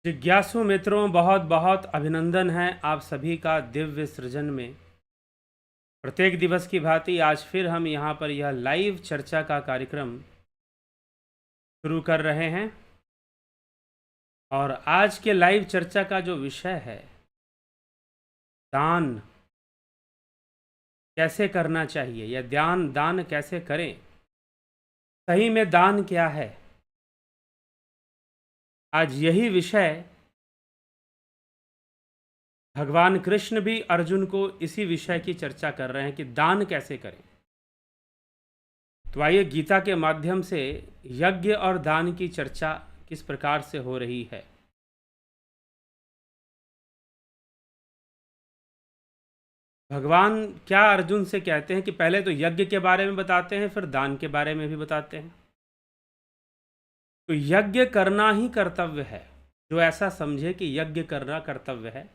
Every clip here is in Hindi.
जिज्ञासु मित्रों, बहुत बहुत अभिनंदन है आप सभी का दिव्य सृजन में। प्रत्येक दिवस की भांति आज फिर हम यहाँ पर यह लाइव चर्चा का कार्यक्रम शुरू कर रहे हैं और आज के लाइव चर्चा का जो विषय है, दान कैसे करना चाहिए या दान कैसे करें, सही में दान क्या है। आज यही विषय भगवान कृष्ण भी अर्जुन को इसी विषय की चर्चा कर रहे हैं कि दान कैसे करें। तो आइए गीता के माध्यम से यज्ञ और दान की चर्चा किस प्रकार से हो रही है। भगवान क्या अर्जुन से कहते हैं कि पहले तो यज्ञ के बारे में बताते हैं, फिर दान के बारे में भी बताते हैं। तो यज्ञ करना ही कर्तव्य है। जो ऐसा समझे कि यज्ञ करना कर्तव्य है,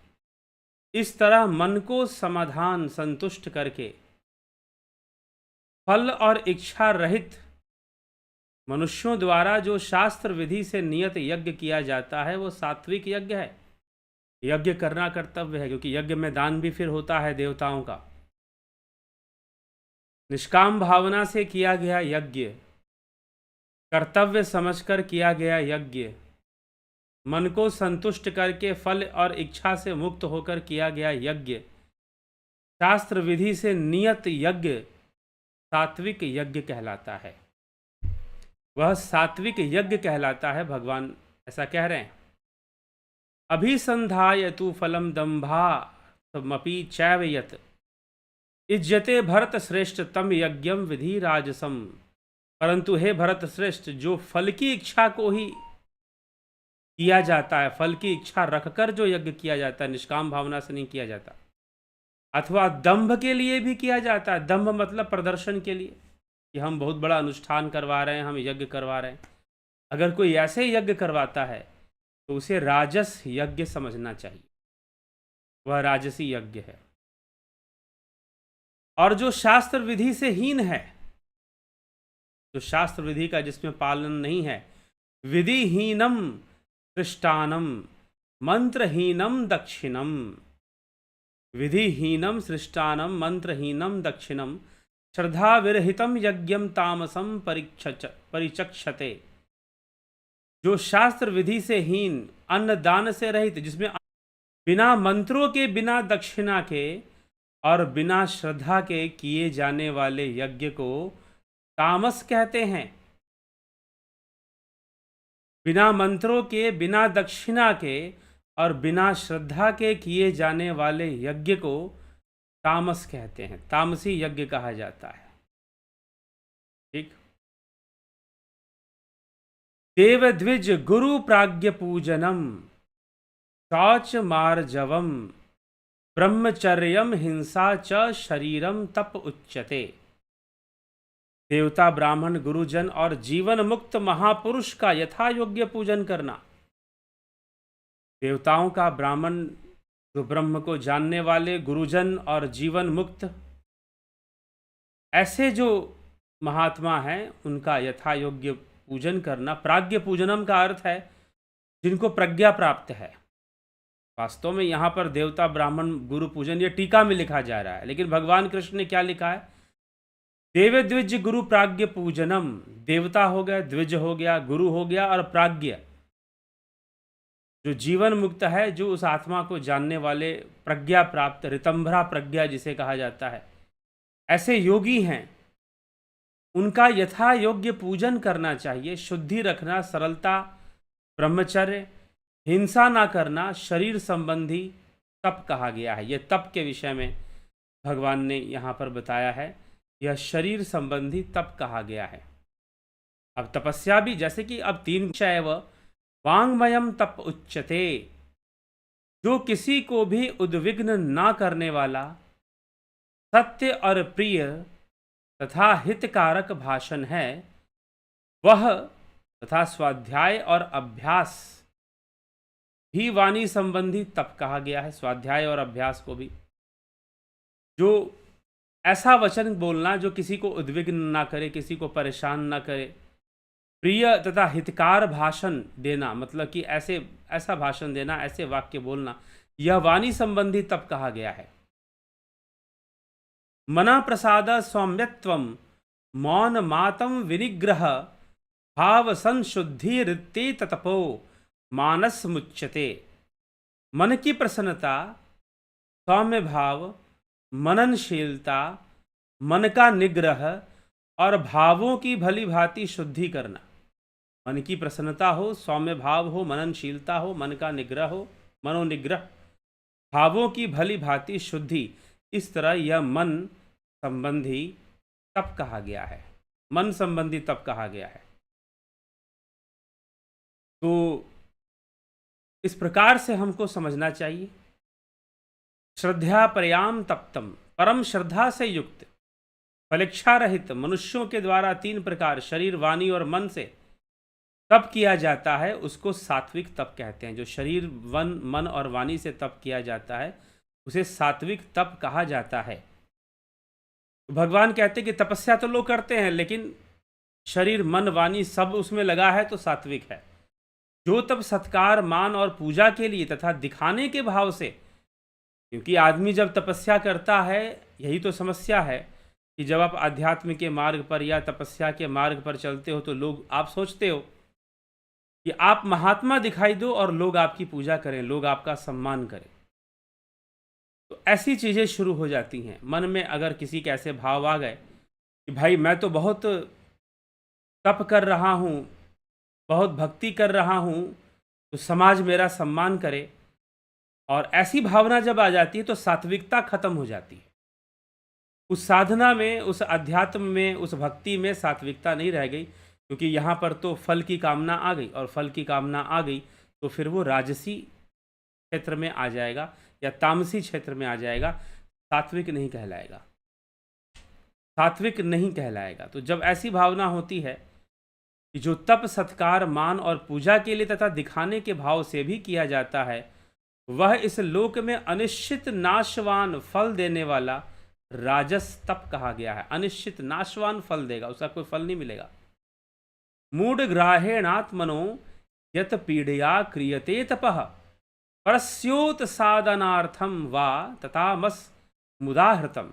इस तरह मन को समाधान संतुष्ट करके फल और इच्छा रहित मनुष्यों द्वारा जो शास्त्र विधि से नियत यज्ञ किया जाता है वो सात्विक यज्ञ है। यज्ञ करना कर्तव्य है, क्योंकि यज्ञ में दान भी फिर होता है देवताओं का। निष्काम भावना से किया गया यज्ञ, कर्तव्य समझकर किया गया यज्ञ, मन को संतुष्ट करके फल और इच्छा से मुक्त होकर किया गया यज्ञ, शास्त्र विधि से नियत यज्ञ सात्विक यज्ञ कहलाता है। वह सात्विक यज्ञ कहलाता है। भगवान ऐसा कह रहे हैं, अभिसंधाय तु फलम दंभामपि चैव यत् इज्जते भरत श्रेष्ठ तम यज्ञम विधि राजसम। परंतु हे भरत श्रेष्ठ, जो फल की इच्छा को ही किया जाता है, फल की इच्छा रखकर जो यज्ञ किया जाता है, निष्काम भावना से नहीं किया जाता, अथवा दंभ के लिए भी किया जाता है। दंभ मतलब प्रदर्शन के लिए, कि हम बहुत बड़ा अनुष्ठान करवा रहे हैं, हम यज्ञ करवा रहे हैं। अगर कोई ऐसे यज्ञ करवाता है तो उसे राजस यज्ञ समझना चाहिए, वह राजसी यज्ञ है। और जो शास्त्र विधि से हीन है, जो शास्त्र विधि का जिसमें पालन नहीं है, विधिहीनम सृष्टानम मंत्रहीनम दक्षिणम, विधिहीनम सृष्टानम मंत्रहीनम दक्षिणम श्रद्धा विरहितम यज्ञम तामसम परिचक्षते। जो शास्त्र विधि से हीन, अन्न दान से रहित, जिसमें बिना मंत्रों के, बिना दक्षिणा के और बिना श्रद्धा के किए जाने वाले यज्ञ को तामस कहते हैं। बिना मंत्रों के, बिना दक्षिणा के और बिना श्रद्धा के किए जाने वाले यज्ञ को तामस कहते हैं, तामसी यज्ञ कहा जाता है। ठीक। देव द्विज गुरु प्राज्ञ पूजनम शौच मार्जवम ब्रह्मचर्यम हिंसा च शरीरम तप उच्यते। देवता, ब्राह्मण, गुरुजन और जीवन मुक्त महापुरुष का यथा योग्य पूजन करना। देवताओं का, ब्राह्मण जो ब्रह्म को जानने वाले, गुरुजन और जीवन मुक्त, ऐसे जो महात्मा हैं उनका यथा योग्य पूजन करना। प्राज्ञ पूजनम का अर्थ है जिनको प्रज्ञा प्राप्त है। वास्तव में यहाँ पर देवता, ब्राह्मण, गुरु पूजन ये टीका में लिखा जा रहा है, लेकिन भगवान कृष्ण ने क्या लिखा है? देव द्विज गुरु प्राज्ञ पूजनम। देवता हो गया, द्विज हो गया, गुरु हो गया और प्राज्ञ जो जीवन मुक्त है, जो उस आत्मा को जानने वाले, प्रज्ञा प्राप्त, ऋतंभरा प्रज्ञा जिसे कहा जाता है, ऐसे योगी हैं। उनका यथा योग्य पूजन करना चाहिए। शुद्धि रखना, सरलता, ब्रह्मचर्य, हिंसा ना करना, शरीर संबंधी तप कहा गया है। यह तप के विषय में भगवान ने यहाँ पर बताया है, यह शरीर संबंधी तप कहा गया है। अब तपस्या भी, जैसे कि अब 3 शैव वांग्मयम तप उच्यते, जो किसी को भी उद्विग्न ना करने वाला, सत्य और प्रिय तथा हितकारक भाषण है वह, तथा स्वाध्याय और अभ्यास भी वाणी संबंधी तप कहा गया है। स्वाध्याय और अभ्यास को भी, जो ऐसा वचन बोलना जो किसी को उद्विग्न ना करे, किसी को परेशान ना करे, प्रिय तथा हितकार भाषण देना, मतलब कि ऐसा भाषण देना, ऐसे वाक्य बोलना, यह वाणी संबंधी तप कहा गया है। मना प्रसाद सौम्यत्वम मौन मातम विनिग्रह भाव संशुद्धि रित्ते तपो मानस मुच्यते। मन की प्रसन्नता, सौम्य भाव, मननशीलता, मन का निग्रह और भावों की भली भांति शुद्धि करना। मन की प्रसन्नता हो, सौम्य भाव हो, मननशीलता हो, मन का निग्रह हो, मनोनिग्रह, भावों की भली भांति शुद्धि, इस तरह यह मन संबंधी तप कहा गया है। मन संबंधी तप कहा गया है। तो इस प्रकार से हमको समझना चाहिए। श्रद्धा पर्याम तप्तम, परम श्रद्धा से युक्त, फलेच्छा रहित मनुष्यों के द्वारा 3 प्रकार शरीर, वाणी और मन से तप किया जाता है, उसको सात्विक तप कहते हैं। जो शरीर, मन और वाणी से तप किया जाता है उसे सात्विक तप कहा जाता है। तो भगवान कहते हैं कि तपस्या तो लोग करते हैं, लेकिन शरीर, मन, वाणी सब उसमें लगा है तो सात्विक है। जो तप सत्कार, मान और पूजा के लिए तथा दिखाने के भाव से, क्योंकि आदमी जब तपस्या करता है, यही तो समस्या है कि जब आप आध्यात्म के मार्ग पर या तपस्या के मार्ग पर चलते हो तो लोग, आप सोचते हो कि आप महात्मा दिखाई दो और लोग आपकी पूजा करें, लोग आपका सम्मान करें। तो ऐसी चीज़ें शुरू हो जाती हैं। मन में अगर किसी के ऐसे भाव आ गए कि भाई मैं तो बहुत तप कर रहा हूँ, बहुत भक्ति कर रहा हूँ, तो समाज मेरा सम्मान करे, और ऐसी भावना जब आ जाती है तो सात्विकता खत्म हो जाती है। उस साधना में, उस अध्यात्म में, उस भक्ति में सात्विकता नहीं रह गई, क्योंकि यहाँ पर तो फल की कामना आ गई, और फल की कामना आ गई तो फिर वो राजसी क्षेत्र में आ जाएगा या तामसी क्षेत्र में आ जाएगा, सात्विक नहीं कहलाएगा, सात्विक नहीं कहलाएगा। तो जब ऐसी भावना होती है कि जो तप, सत्कार, मान और पूजा के लिए तथा दिखाने के भाव से भी किया जाता है, वह इस लोक में अनिश्चित नाशवान फल देने वाला राजस तप कहा गया है। अनिश्चित नाशवान फल देगा, उसका कोई फल नहीं मिलेगा। मूढ़ ग्राहेणात्मनो यत पीड़या क्रियते तपः परस्योत साधनार्थम वा तथामस मुदाहृतम।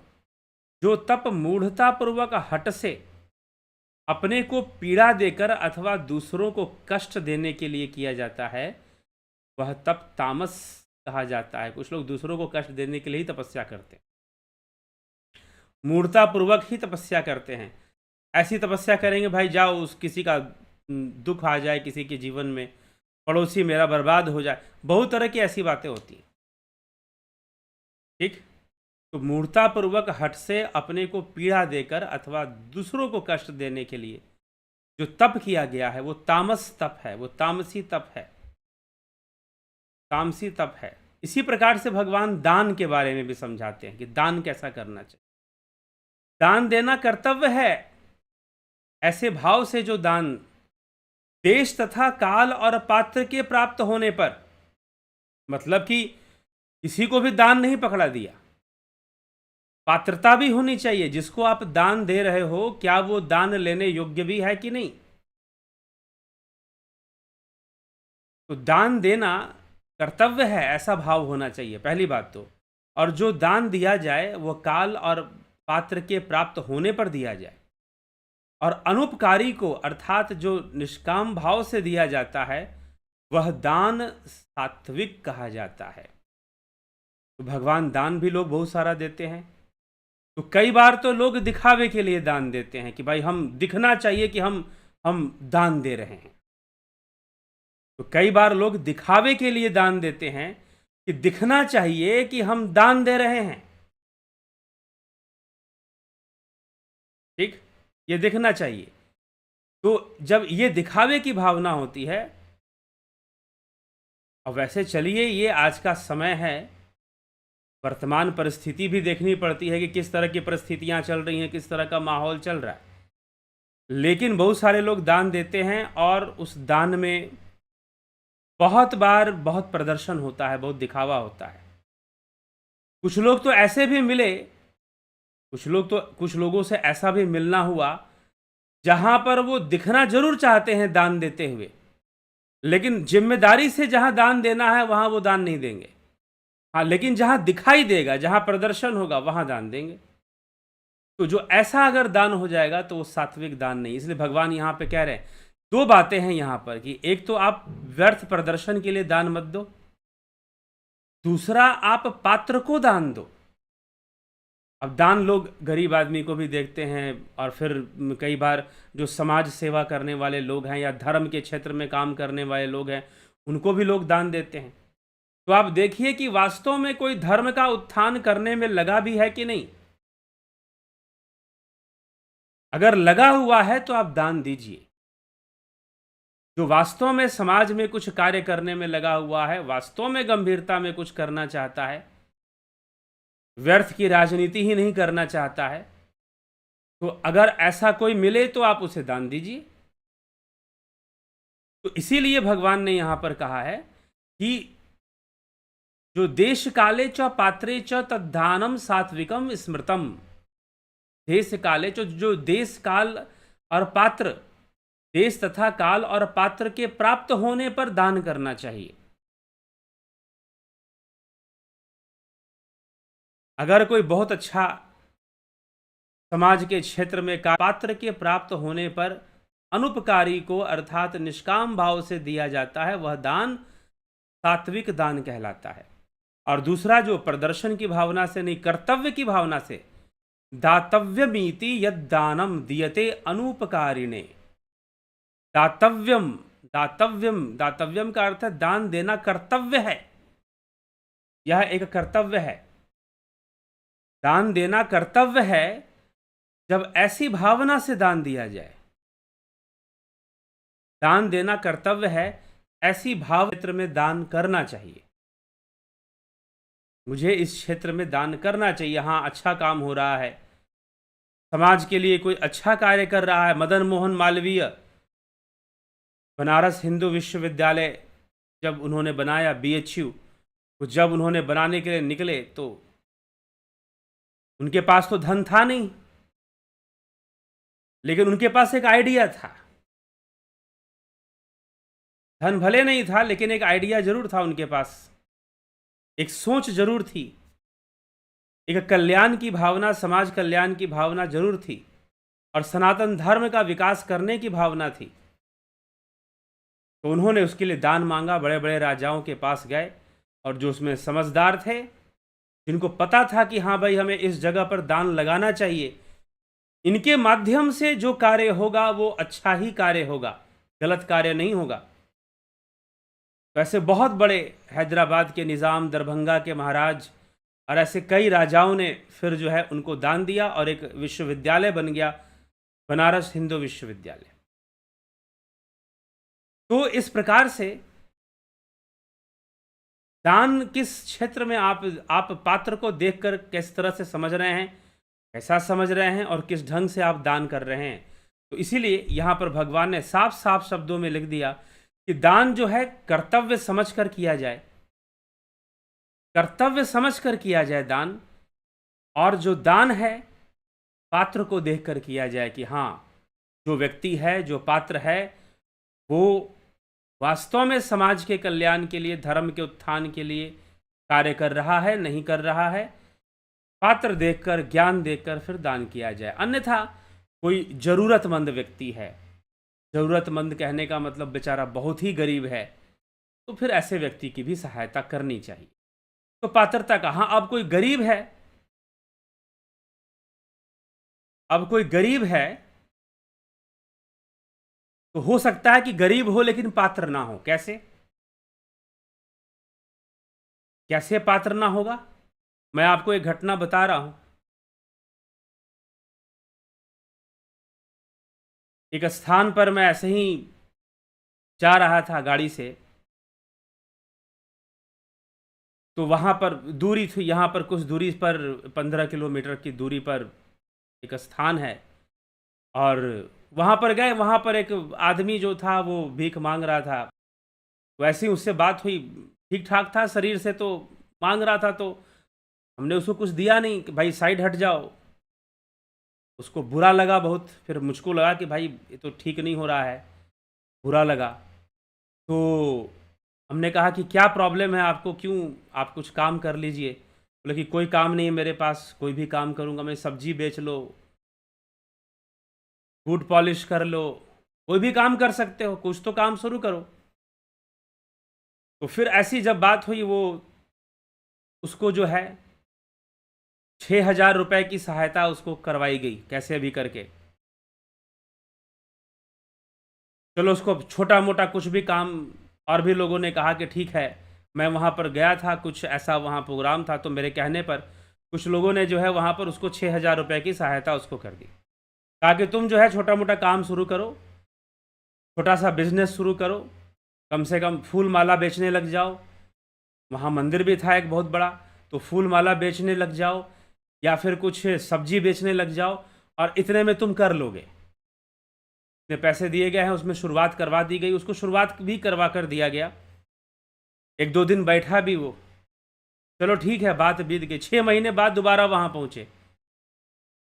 जो तप मूढ़तापूर्वक हट से अपने को पीड़ा देकर अथवा दूसरों को कष्ट देने के लिए किया जाता है, वह तप तामस कहा जाता है। कुछ लोग दूसरों को कष्ट देने के लिए ही तपस्या करते हैं, मूढ़तापूर्वक ही तपस्या करते हैं। ऐसी तपस्या करेंगे, भाई जाओ, उस किसी का दुख आ जाए किसी के जीवन में, पड़ोसी मेरा बर्बाद हो जाए, बहुत तरह की ऐसी बातें होती हैं। ठीक, तो मूढ़तापूर्वक हट से अपने को पीड़ा देकर अथवा दूसरों को कष्ट देने के लिए जो तप किया गया है वो तामस तप है, वो तामसी तप है, तामसी तप है। इसी प्रकार से भगवान दान के बारे में भी समझाते हैं कि दान कैसा करना चाहिए। दान देना कर्तव्य है, ऐसे भाव से जो दान देश तथा काल और पात्र के प्राप्त होने पर, मतलब कि किसी को भी दान नहीं पकड़ा दिया, पात्रता भी होनी चाहिए। जिसको आप दान दे रहे हो, क्या वो दान लेने योग्य भी है कि नहीं। तो दान देना कर्तव्य है, ऐसा भाव होना चाहिए पहली बात तो। और जो दान दिया जाए वो काल और पात्र के प्राप्त होने पर दिया जाए, और अनुपकारी को अर्थात जो निष्काम भाव से दिया जाता है वह दान सात्विक कहा जाता है। तो भगवान दान भी लोग बहुत सारा देते हैं। तो कई बार तो लोग दिखावे के लिए दान देते हैं कि भाई हम दिखना चाहिए कि हम दान दे रहे हैं। तो कई बार लोग दिखावे के लिए दान देते हैं कि दिखना चाहिए कि हम दान दे रहे हैं। ठीक, ये दिखना चाहिए। तो जब ये दिखावे की भावना होती है, अब वैसे चलिए ये आज का समय है, वर्तमान परिस्थिति भी देखनी पड़ती है कि किस तरह की परिस्थितियां चल रही हैं, किस तरह का माहौल चल रहा है। लेकिन बहुत सारे लोग दान देते हैं और उस दान में बहुत बार बहुत प्रदर्शन होता है, बहुत दिखावा होता है। कुछ लोग तो ऐसे भी मिले, कुछ लोगों से ऐसा भी मिलना हुआ जहां पर वो दिखना जरूर चाहते हैं दान देते हुए, लेकिन जिम्मेदारी से जहां दान देना है वहां वो दान नहीं देंगे। हाँ, लेकिन जहां दिखाई देगा, जहां प्रदर्शन होगा, वहां दान देंगे। तो जो ऐसा अगर दान हो जाएगा तो वो सात्विक दान नहीं। इसलिए भगवान यहां पे कह रहे हैं, दो बातें हैं यहां पर कि एक तो आप व्यर्थ प्रदर्शन के लिए दान मत दो, दूसरा आप पात्र को दान दो। अब दान लोग गरीब आदमी को भी देखते हैं, और फिर कई बार जो समाज सेवा करने वाले लोग हैं या धर्म के क्षेत्र में काम करने वाले लोग हैं, उनको भी लोग दान देते हैं। तो आप देखिए कि वास्तव में कोई धर्म का उत्थान करने में लगा भी है कि नहीं। अगर लगा हुआ है तो आप दान दीजिए। जो वास्तव में समाज में कुछ कार्य करने में लगा हुआ है, वास्तव में गंभीरता में कुछ करना चाहता है, व्यर्थ की राजनीति ही नहीं करना चाहता है, तो अगर ऐसा कोई मिले तो आप उसे दान दीजिए। तो इसीलिए भगवान ने यहां पर कहा है कि जो देश काले च पात्रे च तद्दानम सात्विकम स्मृतम। देश काले जो देश काल और पात्र, देश तथा काल और पात्र के प्राप्त होने पर दान करना चाहिए। अगर कोई बहुत अच्छा समाज के क्षेत्र में पात्र के प्राप्त होने पर अनुपकारी को अर्थात निष्काम भाव से दिया जाता है, वह दान सात्विक दान कहलाता है। और दूसरा जो प्रदर्शन की भावना से नहीं, कर्तव्य की भावना से, दातव्यमीति यद दानम दीयते अनुपकारिणे। दातव्यम, दातव्यम, दातव्यम का अर्थ है दान देना कर्तव्य है। यह एक कर्तव्य है, दान देना कर्तव्य है। जब ऐसी भावना से दान दिया जाए, दान देना कर्तव्य है, ऐसी भाव क्षेत्र में दान करना चाहिए। मुझे इस क्षेत्र में दान करना चाहिए, यहाँ अच्छा काम हो रहा है, समाज के लिए कोई अच्छा कार्य कर रहा है। मदन मोहन मालवीय बनारस हिंदू विश्वविद्यालय जब उन्होंने बनाया, BHU, तो जब उन्होंने बनाने के लिए निकले तो उनके पास तो धन था नहीं, लेकिन उनके पास एक आइडिया था। धन भले नहीं था, लेकिन एक आइडिया जरूर था उनके पास, एक सोच जरूर थी, एक कल्याण की भावना, समाज कल्याण की भावना जरूर थी, और सनातन धर्म का विकास करने की भावना थी। तो उन्होंने उसके लिए दान मांगा, बड़े बड़े राजाओं के पास गए, और जो उसमें समझदार थे, जिनको पता था कि हाँ भाई हमें इस जगह पर दान लगाना चाहिए, इनके माध्यम से जो कार्य होगा वो अच्छा ही कार्य होगा, गलत कार्य नहीं होगा। वैसे बहुत बड़े हैदराबाद के निज़ाम, दरभंगा के महाराज और ऐसे कई राजाओं ने फिर जो है उनको दान दिया, और एक विश्वविद्यालय बन गया, बनारस हिंदू विश्वविद्यालय। तो इस प्रकार से दान किस क्षेत्र में आप पात्र को देखकर किस तरह से समझ रहे हैं, कैसा समझ रहे हैं, और किस ढंग से आप दान कर रहे हैं। तो इसीलिए यहाँ पर भगवान ने साफ साफ शब्दों में लिख दिया कि दान जो है कर्तव्य समझकर किया जाए, कर्तव्य समझकर किया जाए दान। और जो दान है पात्र को देखकर किया जाए कि हाँ, जो व्यक्ति है, जो पात्र है, वो वास्तव में समाज के कल्याण के लिए, धर्म के उत्थान के लिए कार्य कर रहा है, नहीं कर रहा है। पात्र देखकर, ज्ञान देखकर फिर दान किया जाए। अन्यथा कोई जरूरतमंद व्यक्ति है, जरूरतमंद कहने का मतलब बेचारा बहुत ही गरीब है, तो फिर ऐसे व्यक्ति की भी सहायता करनी चाहिए। तो पात्रता का, हाँ, अब कोई गरीब है, अब कोई गरीब है, तो हो सकता है कि गरीब हो लेकिन पात्र ना हो। कैसे कैसे पात्र ना होगा? मैं आपको एक घटना बता रहा हूं। एक स्थान पर मैं ऐसे ही जा रहा था गाड़ी से, तो वहां पर दूरी थी, यहां पर कुछ दूरी पर 15 किलोमीटर की दूरी पर एक स्थान है, और वहां पर गए। वहां पर एक आदमी जो था वो भीख मांग रहा था। वैसे ही उससे बात हुई, ठीक ठाक था शरीर से, तो मांग रहा था, तो हमने उसको कुछ दिया नहीं कि भाई साइड हट जाओ। उसको बुरा लगा बहुत, फिर मुझको लगा कि भाई ये तो ठीक नहीं हो रहा है, बुरा लगा। तो हमने कहा कि क्या प्रॉब्लम है आपको, क्यों, आप कुछ काम कर लीजिए। बोले कि कोई काम नहीं है मेरे पास, कोई भी काम करूँगा मैं, सब्जी बेच लो, बूट पॉलिश कर लो, कोई भी काम कर सकते हो, कुछ तो काम शुरू करो। तो फिर ऐसी जब बात हुई, वो उसको जो है 6,000 रुपए की सहायता उसको करवाई गई कैसे भी करके। चलो उसको छोटा मोटा कुछ भी काम, और भी लोगों ने कहा कि ठीक है। मैं वहाँ पर गया था, कुछ ऐसा वहाँ प्रोग्राम था, तो मेरे कहने पर कुछ लोगों ने जो है वहाँ पर उसको 6,000 रुपए की सहायता उसको कर दी। कहा कि तुम जो है छोटा मोटा काम शुरू करो, छोटा सा बिजनेस शुरू करो, कम से कम फूल माला बेचने लग जाओ। वहाँ मंदिर भी था एक बहुत बड़ा, तो फूल माला बेचने लग जाओ, या फिर कुछ सब्जी बेचने लग जाओ, और इतने में तुम कर लोगे। इतने पैसे दिए गए हैं, उसमें शुरुआत करवा दी गई, उसको शुरुआत भी करवा कर दिया गया। 1-2 दिन बैठा भी वो, चलो ठीक है, बात बीत गई। 6 महीने बाद दोबारा वहाँ पहुँचे,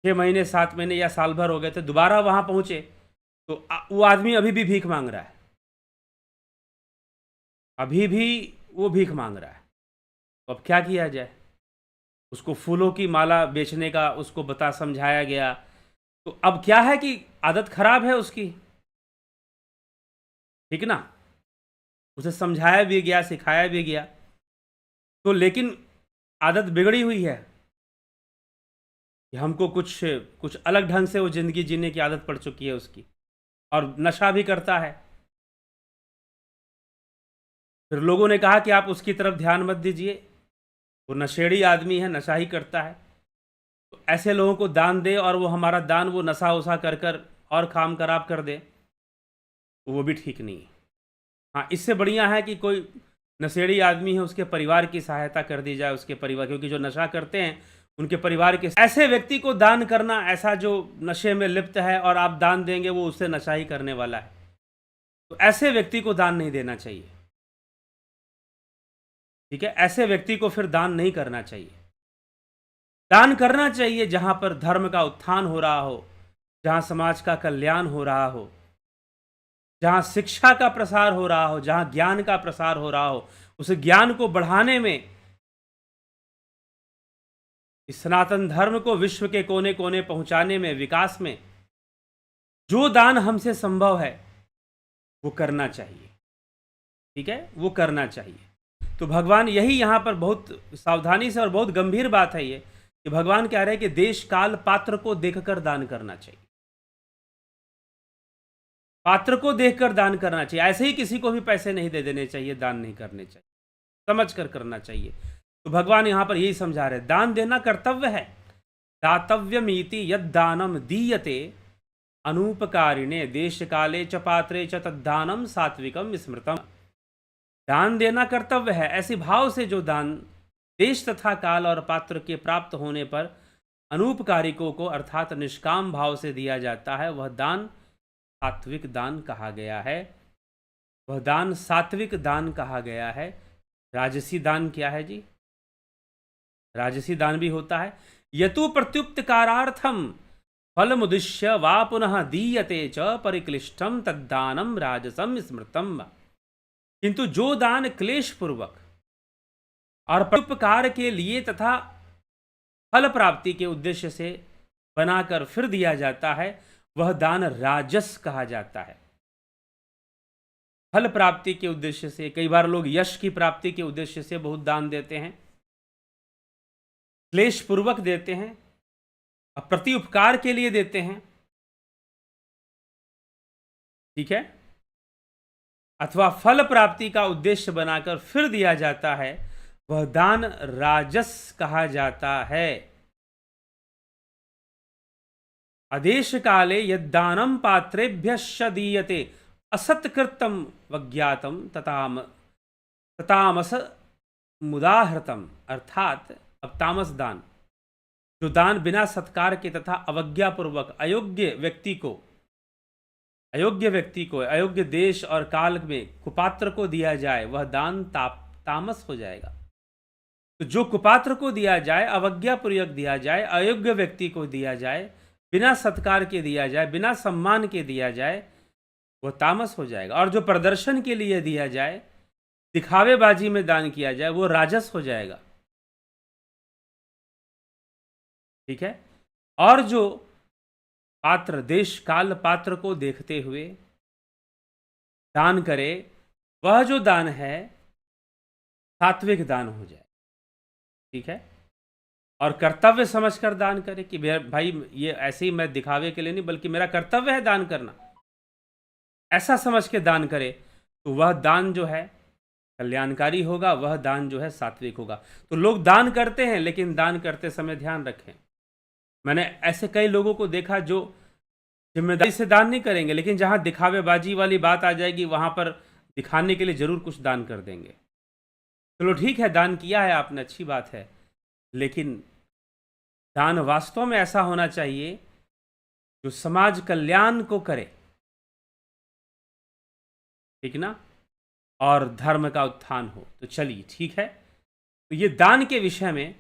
6 महीने 7 महीने या साल भर हो गए थे, दोबारा वहाँ पहुँचे, तो वो आदमी अभी भी भीख मांग रहा है, अभी भी वो भीख मांग रहा है। तो अब क्या किया जाए। उसको फूलों की माला बेचने का उसको बता समझाया गया। तो अब क्या है कि आदत खराब है उसकी, ठीक ना, उसे समझाया भी गया, सिखाया भी गया, तो लेकिन आदत बिगड़ी हुई है कि हमको कुछ कुछ अलग ढंग से वो ज़िंदगी जीने की आदत पड़ चुकी है उसकी, और नशा भी करता है। फिर लोगों ने कहा कि आप उसकी तरफ ध्यान मत दीजिए, वो नशेड़ी आदमी है, नशा ही करता है, तो ऐसे लोगों को दान दे, और वो हमारा दान वो नशा वसा कर कर और काम खराब कर दे, तो वो भी ठीक नहीं है। हाँ, इससे बढ़िया है कि कोई नशेड़ी आदमी है, उसके परिवार की सहायता कर दी जाए, उसके परिवार, क्योंकि जो नशा करते हैं उनके परिवार के, ऐसे व्यक्ति को दान करना, ऐसा जो नशे में लिप्त है और आप दान देंगे वो उससे नशा ही करने वाला है, तो ऐसे व्यक्ति को दान नहीं देना चाहिए, ठीक है। ऐसे व्यक्ति को फिर दान नहीं करना चाहिए। दान करना चाहिए जहां पर धर्म का उत्थान हो रहा हो, जहां समाज का कल्याण हो रहा हो, जहां शिक्षा का प्रसार हो रहा हो, जहां ज्ञान का प्रसार हो रहा हो, उस ज्ञान को बढ़ाने में, इस सनातन धर्म को विश्व के कोने कोने पहुंचाने में, विकास में जो दान हमसे संभव है वो करना चाहिए, ठीक है, वो करना चाहिए। तो भगवान यही यहाँ पर बहुत सावधानी से, और बहुत गंभीर बात है ये, कि भगवान कह रहे हैं कि देश काल पात्र को देखकर दान करना चाहिए, पात्र को देखकर दान करना चाहिए। ऐसे ही किसी को भी पैसे नहीं दे देने चाहिए, दान नहीं करने चाहिए, समझ कर करना चाहिए। तो भगवान यहाँ पर यही समझा रहे, दान देना कर्तव्य है। दातव्यमीति यद दानम दीयते अनूपकारिणे देश काले च पात्रे च तद्दानम सात्विकम स्मृतम। दान देना कर्तव्य है, ऐसे भाव से जो दान देश तथा काल और पात्र के प्राप्त होने पर अनूपकारिकों को अर्थात निष्काम भाव से दिया जाता है, वह दान सात्विक दान कहा गया है। वह दान सात्विक दान कहा गया है। राजसी दान क्या है जी? राजसी दान भी होता है, यतु प्रत्युपकारार्थम फलमुद्दिश्य वा पुनः दीयते च परिक्लिष्टम तद्दानम राजसम स्मृतम। किंतु जो दान क्लेश पूर्वक और प्रत्युपकार के लिए तथा फल प्राप्ति के उद्देश्य से बनाकर फिर दिया जाता है, वह दान राजस कहा जाता है। फल प्राप्ति के उद्देश्य से, कई बार लोग यश की प्राप्ति के उद्देश्य से बहुत दान देते हैं, क्लेश पूर्वक देते हैं, प्रति उपकार के लिए देते हैं, ठीक है, अथवा फल प्राप्ति का उद्देश्य बनाकर फिर दिया जाता है, वह दान राजस कहा जाता है। आदेश काले यद्दानम पात्रेभ्यश्च दीयते असत्कृतम वज्ञातम ततामस मुदाहृतम। अर्थात अब तामस दान, जो दान बिना सत्कार के तथा अवज्ञापूर्वक अयोग्य व्यक्ति को, अयोग्य देश और काल में कुपात्र को दिया जाए, वह दान तामस हो जाएगा। तो जो कुपात्र को दिया जाए, अवज्ञापूर्वक दिया जाए, अयोग्य व्यक्ति को दिया जाए, बिना सत्कार के दिया जाए, बिना सम्मान के दिया जाए, वो तामस हो जाएगा। और जो प्रदर्शन के लिए दिया जाए, दिखावेबाजी में दान किया जाए, वो राजस हो जाएगा। ठीक है। और जो पात्र देश काल पात्र को देखते हुए दान करे, वह जो दान है सात्विक दान हो जाए। ठीक है। और कर्तव्य समझकर दान करे कि भाई ये ऐसे ही मैं दिखावे के लिए नहीं, बल्कि मेरा कर्तव्य है दान करना, ऐसा समझ के दान करे, तो वह दान जो है कल्याणकारी होगा, वह दान जो है सात्विक होगा। तो लोग दान करते हैं, लेकिन दान करते समय ध्यान रखें, मैंने ऐसे कई लोगों को देखा जो जिम्मेदारी से दान नहीं करेंगे, लेकिन जहां दिखावेबाजी वाली बात आ जाएगी, वहां पर दिखाने के लिए जरूर कुछ दान कर देंगे। चलो ठीक है, दान किया है आपने, अच्छी बात है, लेकिन दान वास्तव में ऐसा होना चाहिए जो समाज कल्याण को करे, ठीक ना, और धर्म का उत्थान हो। तो चलिए ठीक है, तो ये दान के विषय में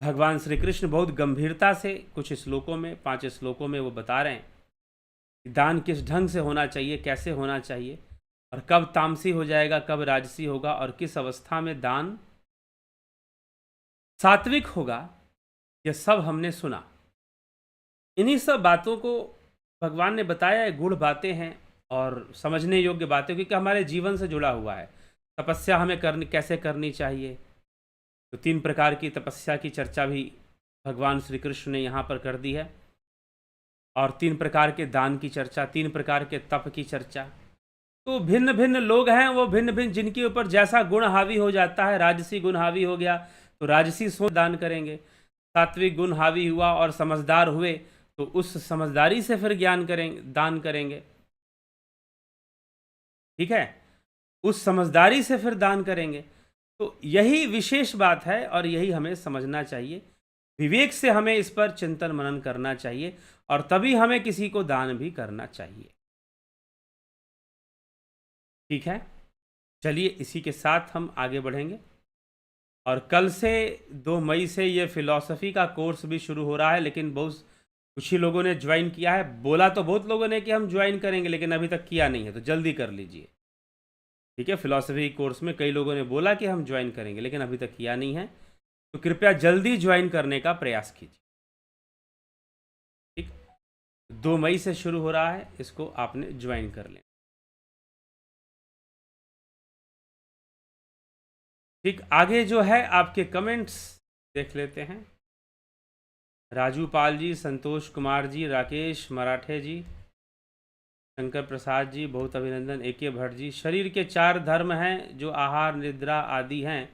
भगवान श्री कृष्ण बहुत गंभीरता से कुछ श्लोकों में, 5 श्लोकों में वो बता रहे हैं कि दान किस ढंग से होना चाहिए, कैसे होना चाहिए, और कब तामसी हो जाएगा, कब राजसी होगा, और किस अवस्था में दान सात्विक होगा। यह सब हमने सुना। इन्हीं सब बातों को भगवान ने बताया है, गूढ़ बातें हैं और समझने योग्य बातें, क्योंकि हमारे जीवन से जुड़ा हुआ है। तपस्या हमें कैसे करनी चाहिए, तो 3 प्रकार की तपस्या की चर्चा भी भगवान श्री कृष्ण ने यहाँ पर कर दी है, और 3 प्रकार के दान की चर्चा, 3 प्रकार के तप की चर्चा। तो भिन्न भिन्न लोग हैं, वो भिन्न भिन्न जिनके ऊपर जैसा गुण हावी हो जाता है, राजसी गुण हावी हो गया तो राजसी सोच दान करेंगे, सात्विक गुण हावी हुआ और समझदार हुए तो उस समझदारी से फिर दान करेंगे। ठीक है, उस समझदारी से फिर दान करेंगे। तो यही विशेष बात है और यही हमें समझना चाहिए। विवेक से हमें इस पर चिंतन मनन करना चाहिए, और तभी हमें किसी को दान भी करना चाहिए। ठीक है, चलिए इसी के साथ हम आगे बढ़ेंगे। और कल से 2 मई से ये फिलॉसफी का कोर्स भी शुरू हो रहा है, लेकिन कुछ ही लोगों ने ज्वाइन किया है। बोला तो बहुत लोगों ने कि हम ज्वाइन करेंगे, लेकिन अभी तक किया नहीं है, तो जल्दी कर लीजिए। ठीक है, फिलॉसफी कोर्स में कई लोगों ने बोला कि हम ज्वाइन करेंगे, लेकिन अभी तक किया नहीं है, तो कृपया जल्दी ज्वाइन करने का प्रयास कीजिए। ठीक, 2 मई से शुरू हो रहा है, इसको आपने ज्वाइन कर लें। ठीक, आगे जो है आपके कमेंट्स देख लेते हैं। राजू पाल जी, संतोष कुमार जी, राकेश मराठे जी, शंकर प्रसाद जी, बहुत अभिनंदन। AK भट्ट जी, शरीर के 4 धर्म हैं जो आहार निद्रा आदि हैं,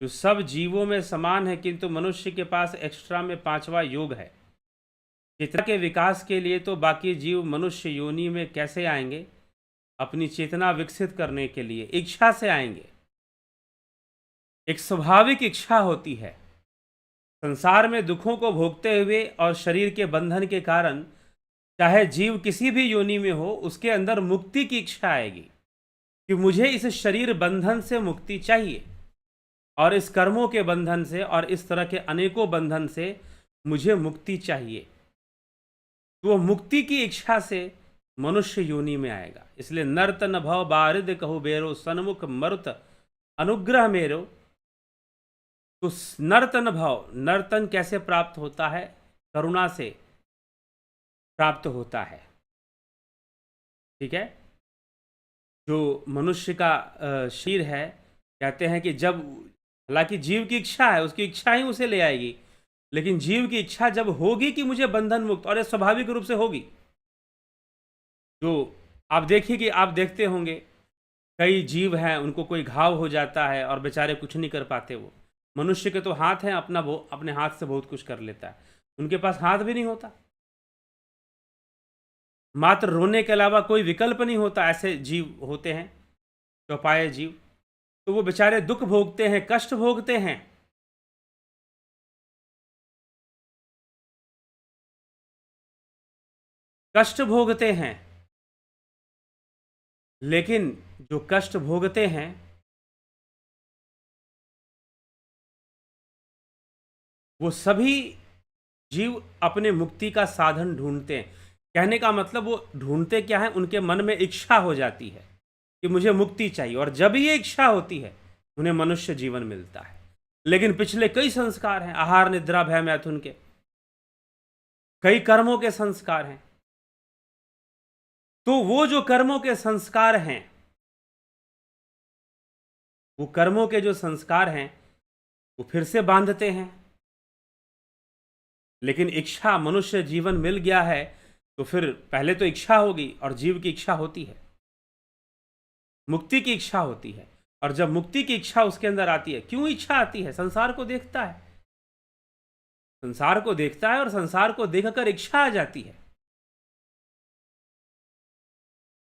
जो सब जीवों में समान है, किंतु मनुष्य के पास एक्स्ट्रा में 5वां योग है। चेतना के विकास के लिए तो बाकी जीव मनुष्य योनि में कैसे आएंगे? अपनी चेतना विकसित करने के लिए इच्छा से आएंगे। एक स्वाभाविक इच्छा होती है। संसार में दुखों को भोगते हुए और शरीर के बंधन के कारण चाहे जीव किसी भी योनि में हो, उसके अंदर मुक्ति की इच्छा आएगी कि मुझे इस शरीर बंधन से मुक्ति चाहिए, और इस कर्मों के बंधन से और इस तरह के अनेकों बंधन से मुझे मुक्ति चाहिए। तो वो मुक्ति की इच्छा से मनुष्य योनि में आएगा। इसलिए नर्तन भव बारिद कहु बेरो, सन्मुख मरुत अनुग्रह मेरो। तो नर्तन भाव, नर्तन कैसे प्राप्त होता है? करुणा से प्राप्त होता है। ठीक है, जो मनुष्य का शरीर है, कहते हैं कि जब, हालांकि जीव की इच्छा है, उसकी इच्छा ही उसे ले आएगी, लेकिन जीव की इच्छा जब होगी कि मुझे बंधन मुक्त, और ये स्वाभाविक रूप से होगी। जो आप देखिए कि आप देखते होंगे कई जीव हैं, उनको कोई घाव हो जाता है और बेचारे कुछ नहीं कर पाते। वो मनुष्य के तो हाथ हैं, अपने हाथ से बहुत कुछ कर लेता है, उनके पास हाथ भी नहीं होता, मात्र रोने के अलावा कोई विकल्प नहीं होता। ऐसे जीव होते हैं, चौपाए जीव, तो वो बेचारे दुख भोगते हैं, कष्ट भोगते हैं। कष्ट भोगते हैं, लेकिन जो कष्ट भोगते हैं वो सभी जीव अपने मुक्ति का साधन ढूंढते हैं। कहने का मतलब वो ढूंढते क्या है, उनके मन में इच्छा हो जाती है कि मुझे मुक्ति चाहिए, और जब ये इच्छा होती है उन्हें मनुष्य जीवन मिलता है। लेकिन पिछले कई संस्कार हैं, आहार निद्रा भय मैथुन के, कई कर्मों के संस्कार हैं। तो वो जो कर्मों के संस्कार हैं, वो कर्मों के जो संस्कार हैं वो फिर से बांधते हैं। लेकिन इच्छा, मनुष्य जीवन मिल गया है तो फिर पहले तो इच्छा होगी, और जीव की इच्छा होती है, मुक्ति की इच्छा होती है। और जब मुक्ति की इच्छा उसके अंदर आती है, क्यों इच्छा आती है? संसार को देखता है, संसार को देखता है और संसार को देखकर इच्छा आ जाती है।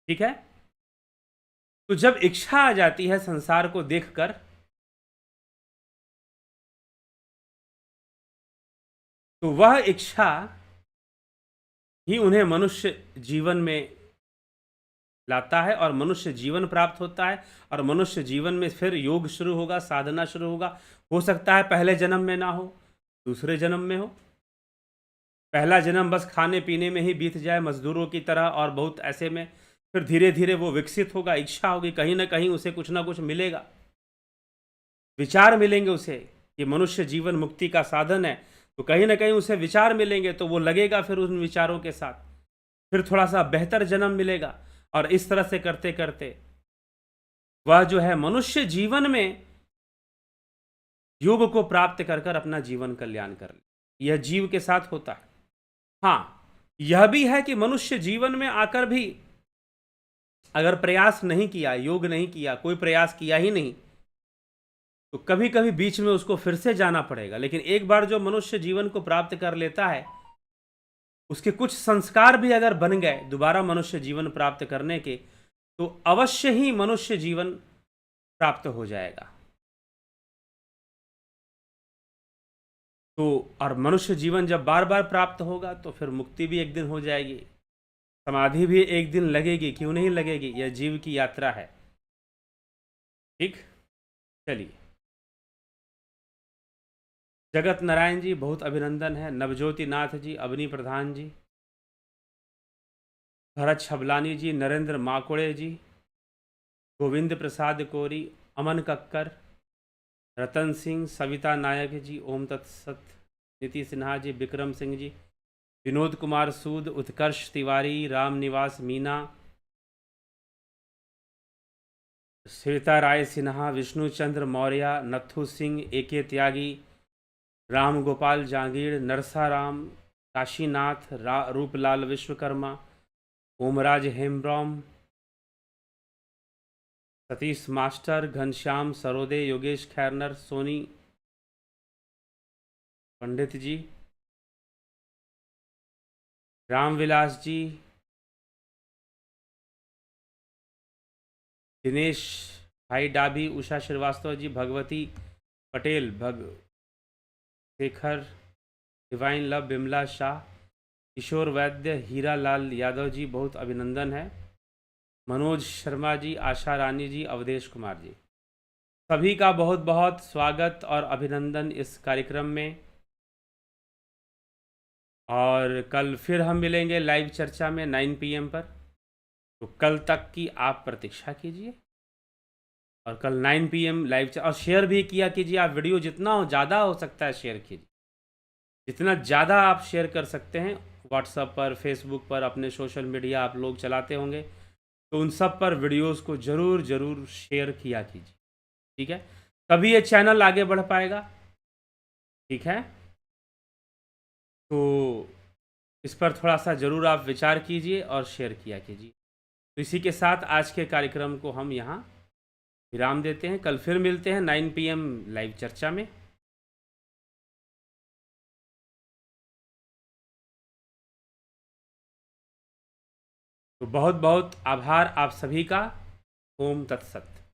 ठीक है? तो जब इच्छा आ जाती है संसार को देखकर, तो वह इच्छा ही उन्हें मनुष्य जीवन में लाता है, और मनुष्य जीवन प्राप्त होता है। और मनुष्य जीवन में फिर योग शुरू होगा, साधना शुरू होगा। हो सकता है पहले जन्म में ना हो, दूसरे जन्म में हो। पहला जन्म बस खाने पीने में ही बीत जाए मजदूरों की तरह, और बहुत ऐसे में फिर धीरे धीरे वो विकसित होगा, इच्छा होगी, कहीं ना कहीं उसे कुछ ना कुछ मिलेगा, विचार मिलेंगे उसे कि मनुष्य जीवन मुक्ति का साधन है। तो कहीं ना कहीं उसे विचार मिलेंगे, तो वो लगेगा फिर उन विचारों के साथ, फिर थोड़ा सा बेहतर जन्म मिलेगा। और इस तरह से करते करते वह जो है मनुष्य जीवन में योग को प्राप्त कर कर अपना जीवन कल्याण कर ले। यह जीव के साथ होता है। हाँ, यह भी है कि मनुष्य जीवन में आकर भी अगर प्रयास नहीं किया, योग नहीं किया, कोई प्रयास किया ही नहीं, तो कभी कभी बीच में उसको फिर से जाना पड़ेगा। लेकिन एक बार जो मनुष्य जीवन को प्राप्त कर लेता है, उसके कुछ संस्कार भी अगर बन गए दोबारा मनुष्य जीवन प्राप्त करने के, तो अवश्य ही मनुष्य जीवन प्राप्त हो जाएगा। तो और मनुष्य जीवन जब बार बार प्राप्त होगा तो फिर मुक्ति भी एक दिन हो जाएगी, समाधि भी एक दिन लगेगी, क्यों नहीं लगेगी? यह जीव की यात्रा है। ठीक, चलिए। जगत नारायण जी बहुत अभिनंदन है, नवज्योति नाथ जी, अवनी प्रधान जी, भरत छबलानी जी, नरेंद्र माकुड़े जी, गोविंद प्रसाद कोरी, अमन कक्कर, रतन सिंह, सविता नायक जी, ओम तत्सत, नीति सिन्हा जी, विक्रम सिंह जी, विनोद कुमार सूद, उत्कर्ष तिवारी, राम निवास मीना, श्वेता राय सिन्हा, विष्णु चंद्र मौर्य, नथु सिंह, एके त्यागी, राम गोपाल जांगीर, नरसाराम, काशीनाथ, रूपलाल विश्वकर्मा, ओमराज हेमब्रॉम, सतीश मास्टर, घनश्याम सरोदे, योगेश खैरनर, सोनी पंडित जी, रामविलास जी, दिनेश भाई डाबी, उषा श्रीवास्तव जी, भगवती पटेल, शेखर, डिवाइन लव, बिमला शाह, किशोर वैद्य, हीरा लाल यादव जी बहुत अभिनंदन है, मनोज शर्मा जी, आशा रानी जी, अवधेश कुमार जी, सभी का बहुत बहुत स्वागत और अभिनंदन इस कार्यक्रम में। और कल फिर हम मिलेंगे लाइव चर्चा में 9 PM पर। तो कल तक की आप प्रतीक्षा कीजिए, और कल 9 PM लाइव और शेयर भी किया कीजिए। आप वीडियो जितना ज़्यादा हो सकता है शेयर कीजिए, जितना ज़्यादा आप शेयर कर सकते हैं। व्हाट्सएप पर, फेसबुक पर, अपने सोशल मीडिया आप लोग चलाते होंगे, तो उन सब पर वीडियोस को ज़रूर ज़रूर शेयर किया कीजिए। ठीक है, तभी ये चैनल आगे बढ़ पाएगा। ठीक है, तो इस पर थोड़ा सा ज़रूर आप विचार कीजिए और शेयर किया कीजिए। तो इसी के साथ आज के कार्यक्रम को हम यहाँ विराम देते हैं। कल फिर मिलते हैं 9 PM लाइव चर्चा में। तो बहुत बहुत आभार आप सभी का। ओम तत्सत।